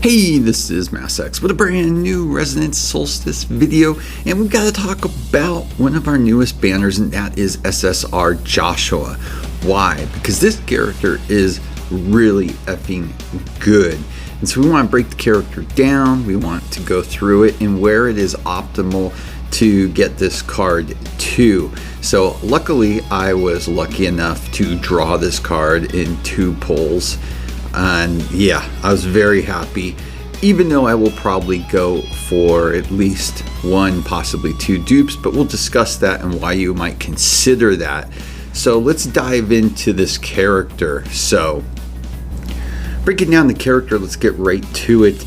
Hey, this is MassX with a brand new Resonance Solstice video, and we've got to talk about one of our newest banners, and that is SSR Joshua. Why? Because this character is really effing good. And so we want to break the character down, we want to go through it and where it is optimal to get this card to. So luckily I was lucky enough to draw this card in 2 pulls. And yeah, I was very happy, even though I will probably go for at least 1, possibly 2 dupes, but we'll discuss that and why you might consider that. So let's dive into this character. So breaking down the character, let's get right to it.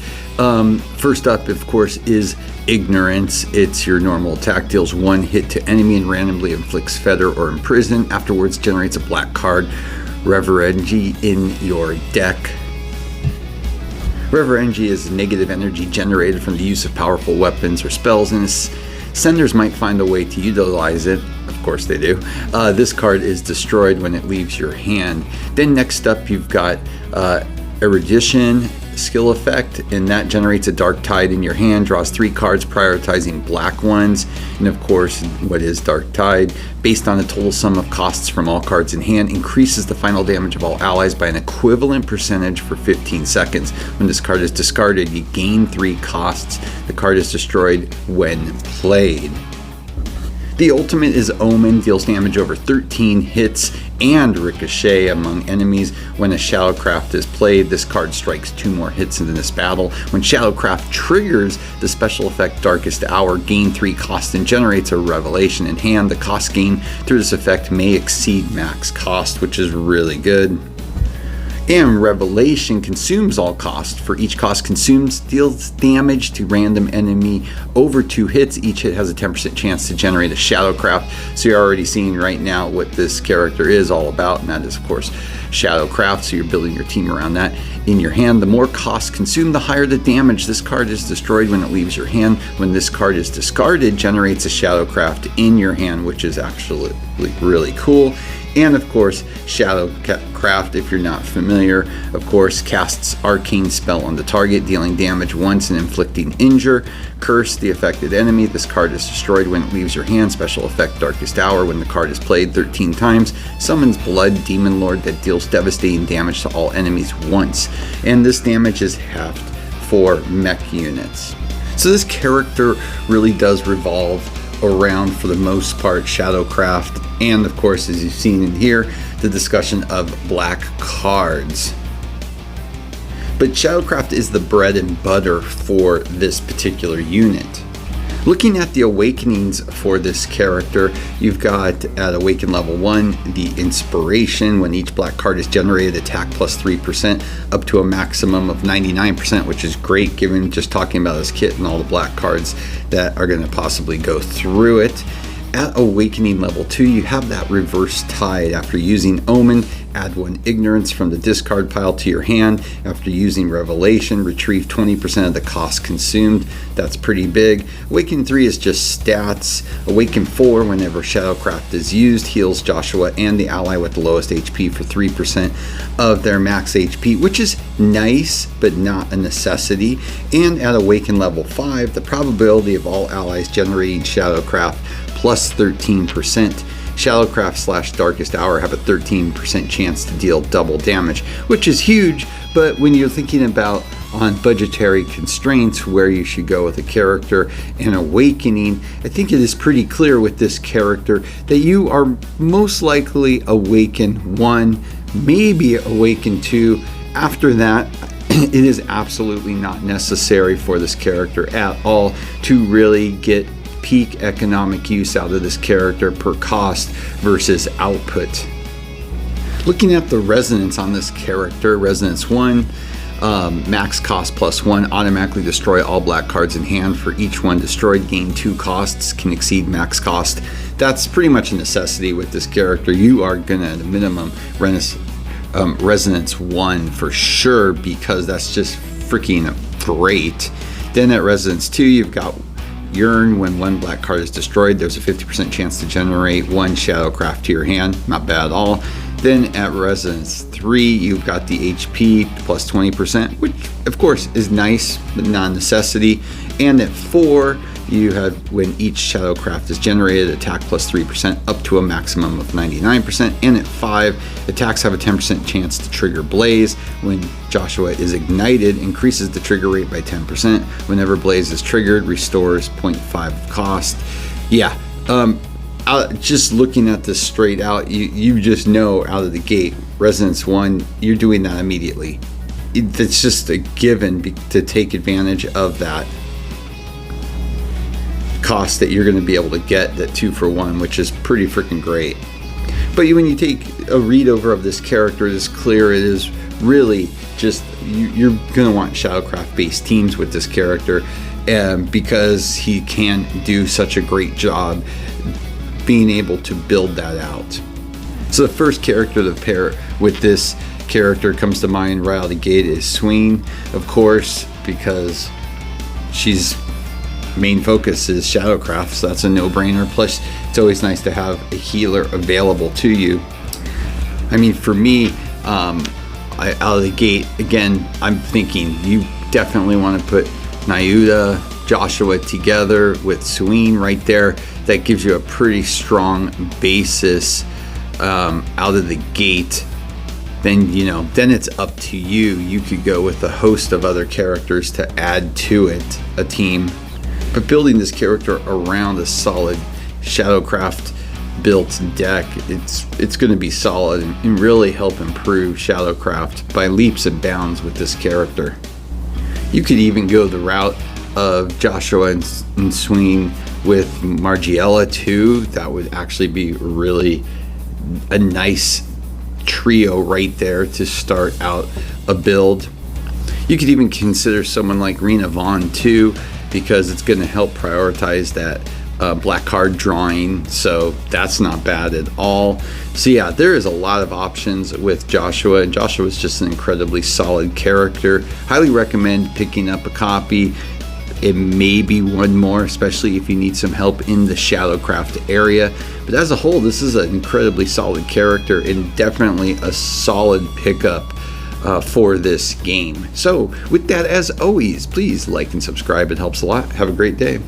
First up, of course, is Ignorance. It's your normal attack, deals 1 hit to enemy and randomly inflicts fetter or imprison. Afterwards generates a black card, Reverengi, in your deck. Reverengi is negative energy generated from the use of powerful weapons or spells, and senders might find a way to utilize it. Of course they do. This card is destroyed when it leaves your hand. Then next up you've got Erudition skill effect, and that generates a Dark Tide in your hand, draws 3 cards, prioritizing black ones. And of course, what is Dark Tide? Based on the total sum of costs from all cards in hand, increases the final damage of all allies by an equivalent percentage for 15 seconds. When this card is discarded, you gain 3 costs. The card is destroyed when played. The ultimate is Omen, deals damage over 13 hits and ricochet among enemies. When a Shadowcraft is played, this card strikes 2 more hits in this battle. When Shadowcraft triggers the special effect Darkest Hour, gain 3 cost and generates a revelation in hand. The cost gained through this effect may exceed max cost, which is really good. And Revelation consumes all cost. For each cost consumed, deals damage to random enemy over 2 hits. Each hit has a 10% chance to generate a Shadowcraft. So you're already seeing right now what this character is all about, and that is of course Shadowcraft. So you're building your team around that. In your hand, the more costs consumed, the higher the damage. This card is destroyed when it leaves your hand. When this card is discarded, generates a Shadowcraft in your hand, which is actually really cool. And of course, Shadowcraft, if you're not familiar, of course, casts arcane spell on the target, dealing damage once and inflicting injure. Curse the affected enemy. This card is destroyed when it leaves your hand. Special effect Darkest Hour. When the card is played 13 times, summons Blood Demon Lord that deals devastating damage to all enemies once. And this damage is halved for mech units. So this character really does revolve around, for the most part, Shadowcraft, and of course, as you've seen in here, the discussion of black cards. But Shadowcraft is the bread and butter for this particular unit. Looking at the awakenings for this character, you've got at Awaken level 1, the Inspiration. When each black card is generated, attack plus 3%, up to a maximum of 99%, which is great given just talking about this kit and all the black cards that are going to possibly go through it. At Awakening level 2, you have that Reverse Tide. After using Omen, add 1 Ignorance from the discard pile to your hand. After using Revelation, retrieve 20% of the cost consumed. That's pretty big. Awaken 3 is just stats. Awaken 4, whenever Shadowcraft is used, heals Joshua and the ally with the lowest HP for 3% of their max HP, which is nice, but not a necessity. And at Awaken level 5, the probability of all allies generating Shadowcraft plus 13%. Shadowcraft / Darkest Hour have a 13% chance to deal double damage, which is huge, but when you're thinking about on budgetary constraints where you should go with a character and Awakening, I think it is pretty clear with this character that you are most likely Awaken 1, maybe Awaken 2. After that, it is absolutely not necessary for this character at all to really get peak economic use out of this character per cost versus output. Looking at the resonance on this character, Resonance 1, max cost plus 1, automatically destroy all black cards in hand. For each one destroyed, gain 2 costs, can exceed max cost. That's pretty much a necessity with this character. You are gonna, at a minimum, Resonance 1 for sure, because that's just freaking great. Then at Resonance 2, you've got Yearn. When 1 black card is destroyed, there's a 50% chance to generate 1 Shadowcraft to your hand. Not bad at all. Then at Resonance 3, you've got the HP plus 20%, which of course is nice, but not a necessity. And at 4, you have when each Shadowcraft is generated, attack plus 3% up to a maximum of 99%. And at 5, attacks have a 10% chance to trigger Blaze. When Joshua is ignited, increases the trigger rate by 10%. Whenever Blaze is triggered, restores 0.5 cost. Yeah, just looking at this straight out, you just know out of the gate, Resonance 1, you're doing that immediately. It's just a given to take advantage of that cost that you're going to be able to get, that 2-for-1, which is pretty freaking great. But when you take a read over of this character, it is clear it is really just, you're going to want Shadowcraft based teams with this character, because he can do such a great job being able to build that out. So the first character to pair with this character comes to mind right out of the gate is Sween, of course, because she's main focus is Shadowcraft, so that's a no-brainer. Plus, it's always nice to have a healer available to you. I mean, for me, out of the gate, again, I'm thinking you definitely want to put Nyuda, Joshua together with Sween right there. That gives you a pretty strong basis out of the gate. Then it's up to you. You could go with a host of other characters to add to it, a team. But building this character around a solid Shadowcraft built deck, it's going to be solid and really help improve Shadowcraft by leaps and bounds with this character. You could even go the route of Joshua and Sween with Margiela too. That would actually be really a nice trio right there to start out a build. You could even consider someone like Rena Vaughn too, because it's going to help prioritize that black card drawing, so that's not bad at all. So yeah, there is a lot of options with Joshua, and Joshua is just an incredibly solid character. Highly recommend picking up a copy. It may be one more, especially if you need some help in the Shadowcraft area. But as a whole, this is an incredibly solid character and definitely a solid pickup for this game. So with that, as always, please like and subscribe. It helps a lot. Have a great day.